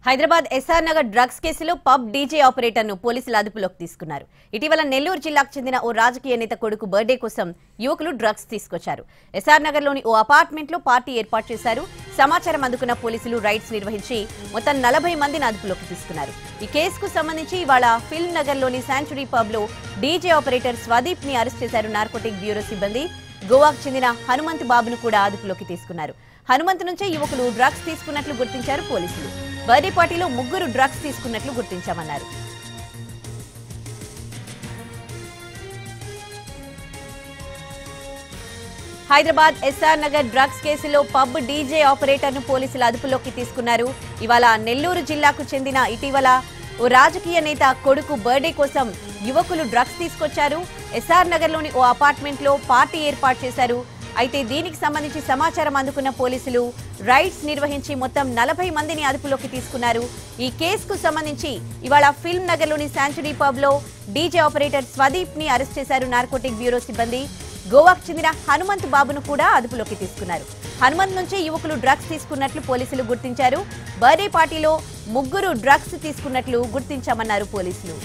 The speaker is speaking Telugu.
హైదరాబాద్ ఎస్ఆర్ నగర్ డ్రగ్స్ కేసులో పబ్ డీజే ఆపరేటర్ ను పోలీసులు అదుపులోకి తీసుకున్నారు. ఇటీవల నెల్లూరు జిల్లాకు చెందిన ఓ రాజకీయ నేత కొడుకు బర్త్డే కోసం యువకులు డ్రగ్స్ తీసుకొచ్చారు. ఎస్ఆర్ నగర్ లోని ఓ అపార్ట్మెంట్ లో పార్టీ ఏర్పాటు చేశారు. సమాచారం అందుకున్న పోలీసులు రైడ్స్ నిర్వహించి మొత్తం 40 మందిని అదుపులోకి తీసుకున్నారు. ఈ కేసుకు సంబంధించి ఇవాళ ఫిల్మ్ నగర్ లోని శాంచురీ పబ్ లో డీజే ఆపరేటర్ స్వదీప్ ని అరెస్ట్ చేశారు నార్కోటిక్ బ్యూరో సిబ్బంది. గోవాకు చెందిన హనుమంత్ బాబును కూడా అదుపులోకి తీసుకున్నారు. హనుమంత్ నుంచే యువకులు డ్రగ్స్ తీసుకున్నట్లు గుర్తించారు పోలీసులు. బర్త్డే పార్టీలో 3 డ్రగ్స్ తీసుకున్నట్లు గుర్తించామన్నారు. హైదరాబాద్ ఎస్ఆర్ నగర్ డ్రగ్స్ కేసులో పబ్ డీజే ఆపరేటర్ ను పోలీసులు అదుపులోకి తీసుకున్నారు. ఇవాళ నెల్లూరు జిల్లాకు చెందిన ఇటీవల ఓ రాజకీయ నేత కొడుకు బర్త్డే కోసం యువకులు డ్రగ్స్ తీసుకొచ్చారు. ఎస్ఆర్ నగర్ లోని ఓ అపార్ట్మెంట్ లో పార్టీ ఏర్పాటు చేశారు. అయితే దీనికి సంబంధించి సమాచారం అందుకున్న పోలీసులు రైడ్స్ నిర్వహించి మొత్తం 40 మందిని అదుపులోకి తీసుకున్నారు. ఈ కేసుకు సంబంధించి ఇవాళ ఫిల్మ్ నగర్ లోని శాంచురీ పబ్ లో డీజే ఆపరేటర్ స్వదీప్ ని అరెస్ట్ చేశారు నార్కోటిక్ బ్యూరో సిబ్బంది. గోవాకు చెందిన హనుమంత్ బాబును కూడా అదుపులోకి తీసుకున్నారు. హనుమంత్ నుంచి యువకులు డ్రగ్స్ తీసుకున్నట్లు పోలీసులు గుర్తించారు. బర్త్డే పార్టీలో 3 డ్రగ్స్ తీసుకున్నట్లు గుర్తించామన్నారు పోలీసులు.